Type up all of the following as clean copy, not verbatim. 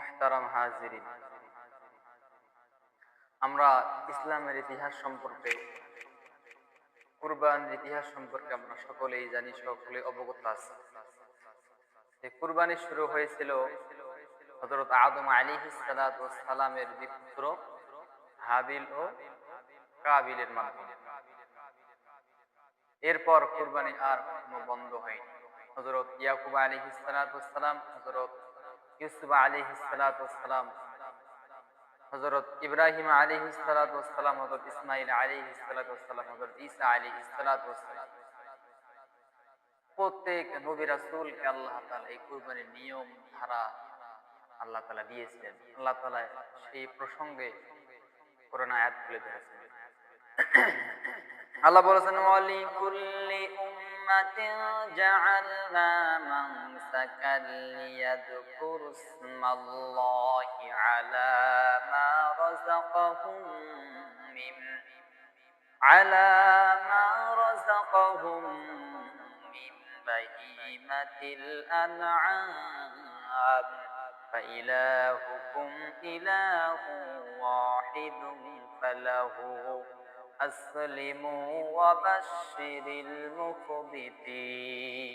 মুহতারাম হাজিরিন, আমরা ইসলামের ইতিহাস সম্পর্কে, কুরবানির ইতিহাস সম্পর্কে আমরা সকলেই জানি, সকলে অবগত আছে। এই কুরবানি শুরু হয়েছিল হযরত আদম আলাইহিস সালাতু ওয়াস সালামের দুই পুত্র হাবিল ও কাবিলের মাধ্যমে। এরপর কুরবানি আর কোনো বন্ধ হয়নি। হযরত ইয়াকুব আলাইহিস সালাতু ওয়াস সালাম, হযরত ইউসুফ আলাইহিস সালাতু ওয়াস সালাম, হযরত ইব্রাহিম আলাইহিস সালাতু ওয়াস সালাম, হযরত ইসমাঈল আলাইহিস সালাতু ওয়াস সালাম, হযরত ঈসা আলাইহিস সালাতু ওয়াস সালাম, প্রত্যেক নবী রাসূলকে আল্লাহ তাআলা এই কুরবানির নিয়ম ধারা আল্লাহ তাআলা দিয়েছিলেন। আল্লাহ তাআলা সেই প্রসঙ্গে কোরআন আয়াত খুলে ধরেছেন। আল্লাহ বলেছেন, ওয়ালিকুল্লি উম্মাতিন জাআলনা মানসাকান লিয়াযকুরুসমাল্লাহি আলা মা রাযাকাহুম মিন বাহিমাতিল আনআম ফাইলাহুকুম ইলাহু ওয়াহিদুন ফালাহু আসলিমু ওয়া বাশশিরিল মুখবিতিন।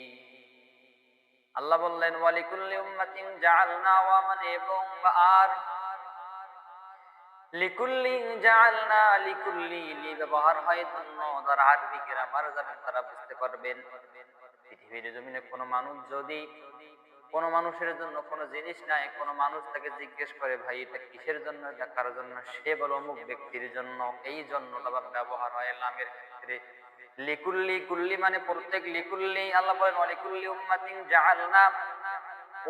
আল্লাহ বললেন, ওয়ালিকুল্লি উম্মাতিন জাআলনা, ওয়া মানে এবং আর লিকুল্লি জাআলনা, লিকুল্লি লি ব্যবহার হয় জন্য, যারা আরবি গ্রামার জানেন তারা বুঝতে পারবেন। পৃথিবীর জমিনে কোনো মানুষ যদি কোনো মানুষের জন্য কোনো জিনিস নাই, কোনো মানুষ তাকে জিজ্ঞেস করে, ভাই এটা কিসের জন্য, এটা কার জন্য, সে বলে অমুক ব্যক্তির জন্য, এই জন্য ব্যবহার হয় লামের ক্ষেত্রে। লিকুল্লি, কুল্লি মানে প্রত্যেক, লিকুল্লি আল্লাহ বলেন ওয়ালিকুল্লি উম্মাতিন জাআলনা,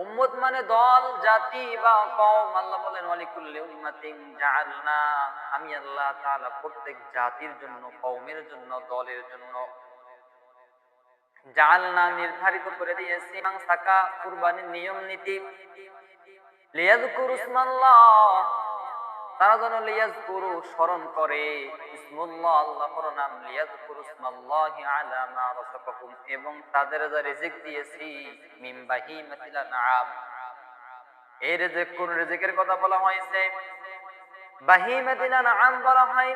উম্মত মানে দল, জাতি বা কওম। আল্লাহ বলেন ওয়ালিকুল্লি উম্মাতিন জাআলনা, আমি আল্লাহ তাআলা প্রত্যেক জাতির জন্য, কওমের জন্য, দলের জন্য জাআলনা নির্ধারিত করে দিয়েছি মানসাকা কুরবানির নিয়ম নীতি, লিয়াযকুরু ইসমাল্লাহ, তারা যেন লিয়াযকুরু স্মরণ করে, ইসমুল্লাহ আল্লাহর নাম, লিয়াযকুরু ইসমাল্লাহি আলা মা রাযাকাহুম এবং তাদের যা রিজিক দিয়েছি, মিন বাহিমাতিল আনআম। এই রিজিক কোন রিজিকের কথা বলা হয়েছে? বাহিমাতিল আনআম বলা হয়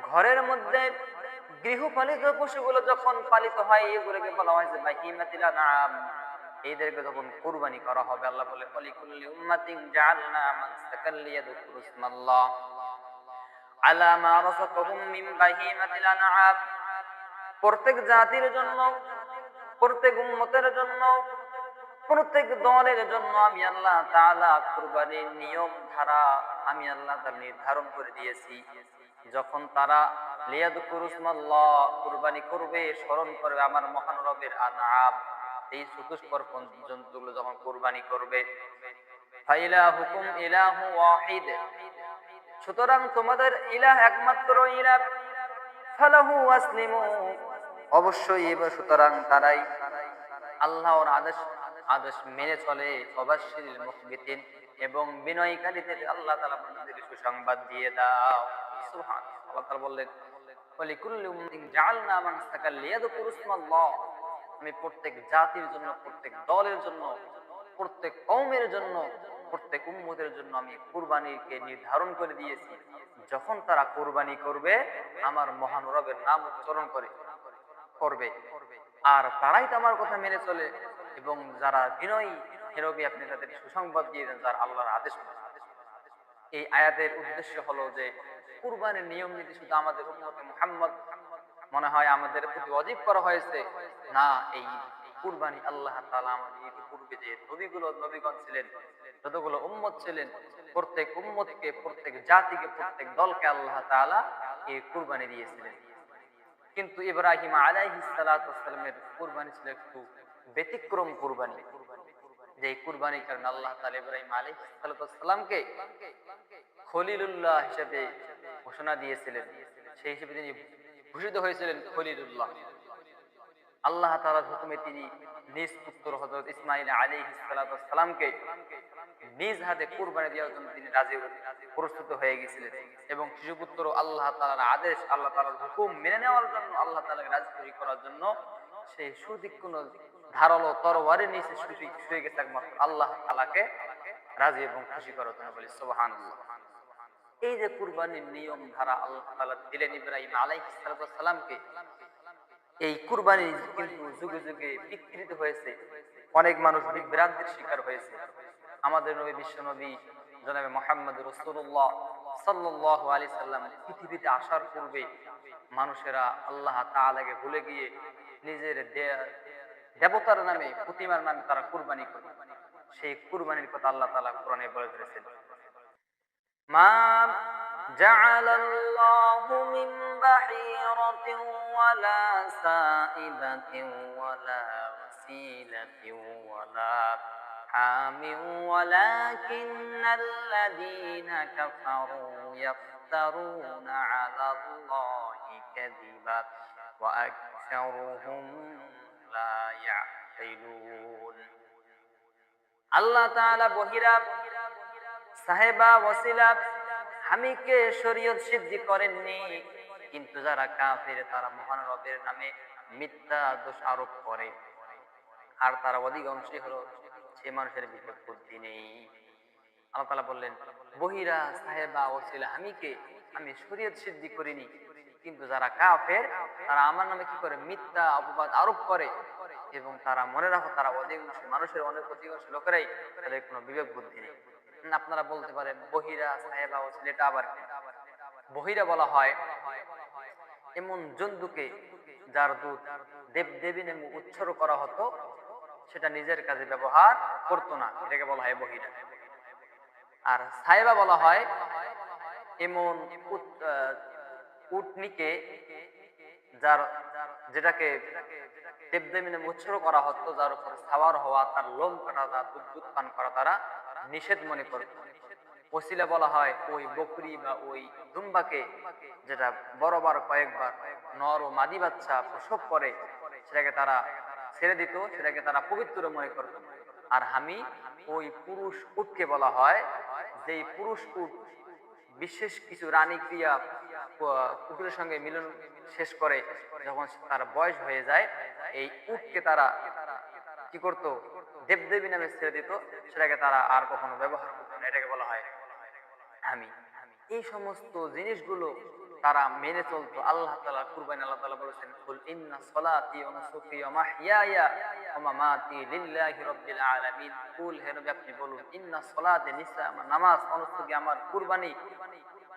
ঘরের মধ্যে গৃহপালিত পশুগুলো যখন পালিত হয়, এগুলোকে বলা হয়েছে বাহিমাতিল আনআম। এদেরকে যখন কুরবানি করা হবে, আল্লাহ বলে ওয়ালিকুল্লি উম্মাতিন জাআলনা মানসাকান লিয়াযকুরু ইসমাল্লাহ আলা মা রাযাকাহুম মিন বাহিমাতিল আনআম। প্রত্যেক জাতির জন্য, প্রত্যেক উম্মতের জন্য, প্রত্যেক দলের জন্য আমি আল্লাহ তাআলা কুরবানির নিয়ম ধারা আমি আল্লাহ তাআলা নির্ধারণ করে দিয়েছি। যখন তারা লিয়াযকুরু ইসমাল্লাহ কুরবানি করবে, স্মরণ করবে আমার মহান রবের আনআম, এই চতুষ্পদ জন্তুগুলো যখন কুরবানি করবে, ফাইলাহুকুম ইলাহু ওয়াহিদ, সুতরাং তোমাদের ইলাহ একমাত্র ইলাহ, ফালাহু আসলিমু, অবশ্যই এবার সুতরাং তারাই আল্লাহর আদেশ মেনে চলে, ওয়াবাশশিরিল মুখবিতিন এবং বিনয়কারীদের আল্লাহ তাআলা আপনাদের সুসংবাদ দিয়ে দাও। সুবহানাল্লাহ। আল্লাহ তাআলা বললেন ওয়ালিকুল্লি উম্মাতিন জাআলনা মানসাকান লিয়াযকুরু ইসমাল্লাহ, আমি প্রত্যেক জাতির জন্য, প্রত্যেক দলের জন্য, প্রত্যেক কওমের জন্য, প্রত্যেক উম্মতের জন্য আমি কুরবানিকে নির্ধারণ করে দিয়েছি। যখন তারা কুরবানি করবে, আমার মহান রবের নাম উচ্চারণ করবে, আর তারাই তো আমার কথা মেনে চলে এবং যারা বিনয়ী হেরবি, আপনি তাদের সুসংবাদ দিয়ে দেন যারা আল্লাহর আদেশ মানে। এই আয়াতের উদ্দেশ্য হলো যে কুরবানির নিয়ম নীতি শুধু আমাদের উম্মতে মুহাম্মদ মনে হয় আমাদের প্রতি ওয়াজিব করা হয়েছে, না, এই কুরবানি আল্লাহ তাআলা আমাদের পূর্বে যে নবীগণ ছিলেন, যতগুলো উম্মত ছিলেন, প্রত্যেক উম্মতকে, প্রত্যেক জাতিকে, প্রত্যেক দলকে আল্লাহ তাআলা এই কুরবানি দিয়েছিলেন। কিন্তু ইব্রাহিম আলাইহিস সালাতু ওয়াস সালামের কুরবানি ছিল একটু ব্যতিক্রম কুরবানি। যে কুরবানির কারণে আল্লাহ তাআলা ইব্রাহিম আলাইহিস সালাতু ওয়াস সালামকে খলিলুল্লাহ হিসেবে ঘোষণা দিয়েছিলেন। সেই হিসেবে তিনি ভূষিত হয়েছিলেন খলিলুল্লাহ। আল্লাহ তাআলার হুকুমে তিনি নিজ পুত্র হযরত ইসমাঈল আলাইহিস সালাতু ওয়াস সালামকে নিজ হাতে কুরবানি দেওয়ার জন্য তিনি রাজি প্রস্তুত হয়ে গেছিলেন এবং শিশুপুত্র আল্লাহ তাআলার আদেশ, আল্লাহ তাআলার হুকুম মেনে নেওয়ার জন্য, আল্লাহ তাআলাকে রাজি করার জন্য সেই সুতীক্ষ্ণ ধারালো তরবারির নিচে শুয়ে গেছে একমাত্র আল্লাহ তাআলাকে রাজি এবং খুশি করার জন্য বলি সুবহানাল্লাহ। এই যে কুরবানির নিয়ম ধারা আল্লাহ তাআলা দিলেন ইব্রাহিম আলাইহিস সালামকে, এই কুরবানি কিন্তু যুগে যুগে বিকৃত হয়েছে, অনেক মানুষ বিভ্রান্তির শিকার হয়েছে। আমাদের নবী বিশ্ব নবী জনাবে মুহাম্মদ রাসূলুল্লাহ সাল্লাল্লাহু আলাইহি সাল্লাম পৃথিবীতে আসার পূর্বে মানুষেরা আল্লাহ তাআলাকে ভুলে গিয়ে নিজের দেবতার নামে, প্রতিমার নামে তারা কুরবানি করে। সেই কুরবানির কথা আল্লাহ তাআলা কোরআনে বলে ধরেছেন, মা জাআলাল্লাহু মিন বাহিরাতিন ওয়ালা সাইবাতিন ওয়ালা ওয়াসিলাতিন ওয়ালা হামিন ওয়ালাকিন্নাল্লাযীনা কাফারু ইফতারুনা আলাল্লাহি কাযিবা ওয়া আকসারুহুম লা ইয়াকিলুন। আল্লাহ তাআলা বহিরা, সাহেবা, ওয়াসিলা, হামিকে শরীয়ত সিদ্ধি করেননি, কিন্তু যারা কাফের তারা মহান রবের নামে মিথ্যা দোষ আরোপ করে, আর তারা অধিকাংশই হলো সে মানুষের বিবেক বুদ্ধি নেই। আল্লাহ তাআলা বললেন, বহিরা, সাহেবা, ওয়াসিলা, হামিকে আমি শরীয়ত সিদ্ধি করিনি, কিন্তু যারা কাফের তারা আমার নামে কি করে, মিথ্যা অপবাদ আরোপ করে, এবং তারা মনে রাখো তারা অধিকাংশ মানুষের, অনেক অধিকাংশ লোকেরাই তাদের কোনো বিবেক বুদ্ধি নেই। আপনারা বলতে পারেন বহিরা, সাহেবা, ওয়াসিলা এটা আবার কি? বহিরা বলা হয় এমন জন্তুকে যার দুধ দেব দেবী নামে উৎসর্গ করা হতো, সেটা নিজের কাজে ব্যবহার করতো না, এটাকে বলা হয় বহিরা। আর সাহেবা বলা হয় এমন উটনিকে যার, যেটাকে দেবদেবী নামে উৎসর্গ করা হতো, যার উপর সাওয়ার হওয়া, তার লোম কাটা, তার দুধ পান করা তারা নিষেধ মনে করত। ওসিলা বলা হয় ওই বকরি বা ওই দুম্বাকে যেটা বড়বার কয়েকবার নর ও মাদি বাচ্চা প্রসব করে, সেটাকে তারা ছেড়ে দিত, সেটাকে তারা পবিত্র মনে করত। আর হামি ওই পুরুষ উটকে বলা হয়, যেই পুরুষ উট বিশেষ কিছু রানী ক্রিয়া কুকুরের সঙ্গে মিলন শেষ করে, যখন তার বয়স হয়ে যায়, এই উটকে তারা কি করতো, দেবদেবী নামে ছেড়ে দিত, সেটাকে তারা আর কখনো ব্যবহার করতো না, এটাকে বলা হয় হামি। এই সমস্ত জিনিসগুলো তারা মেনে চলতো। আল্লাহ তাআলা কুরবানি, আল্লাহ তাআলা বলেছেন, কুল ইন্না সলাতি ওয়া নুসুকি ওয়া মাহইয়ায়া ওয়া মামাতি লিল্লাহি রাব্বিল আলামিন। কুল, হে নবী আপনি বলুন, ইন্না সলাতি, নিশ্চয় আমার নামাজ, অনুসুকি আমার কুরবানি,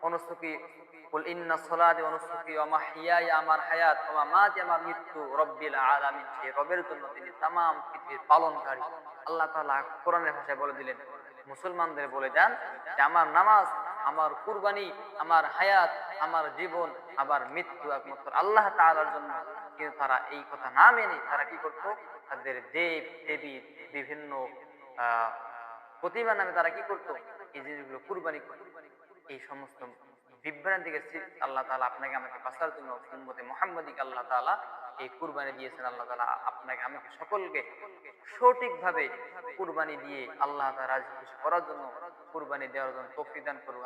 অনুসুকি, কুল ইন্না সলাতি ওয়া নুসুকি ওয়া মাহইয়ায়া আমার হায়াত, ওয়া মামাতি আমার মৃত্যু, রাব্বিল আলামিন, সেই রবের জন্য তিনি तमाम পৃথিবীর পালনকারী। আল্লাহ তাআলা কোরআনের ভাষায় বলে দিলেন, মুসলমানদের বলে যান যে আমার নামাজ, আমার কুরবানি, আমার হায়াত, আমার জীবন, আমার মৃত্যু একমাত্র আল্লাহ তাআলার জন্য। কিন্তু তারা এই কথা না মেনে তারা কি করতো, তাদের দেব দেবী বিভিন্ন প্রতিমা নামে তারা কি করতো, এই জিনিসগুলো কুরবানি করতো। এই সমস্ত বিভ্রান্তি থেকে আল্লাহ তাআলা আপনাকে আমাকে বাঁচার জন্য উম্মতে মুহাম্মাদিকে আল্লাহ তাআলা এই কুরবানি দিয়েছেন। আল্লাহ তাআলা আপনাকে আমাকে সকলকে সঠিকভাবে কুরবানি দিয়ে আল্লাহ তাআলা রাজি খুশি করার জন্য, কুরবানি দেওয়ার জন্য তৌফিক দান করুন।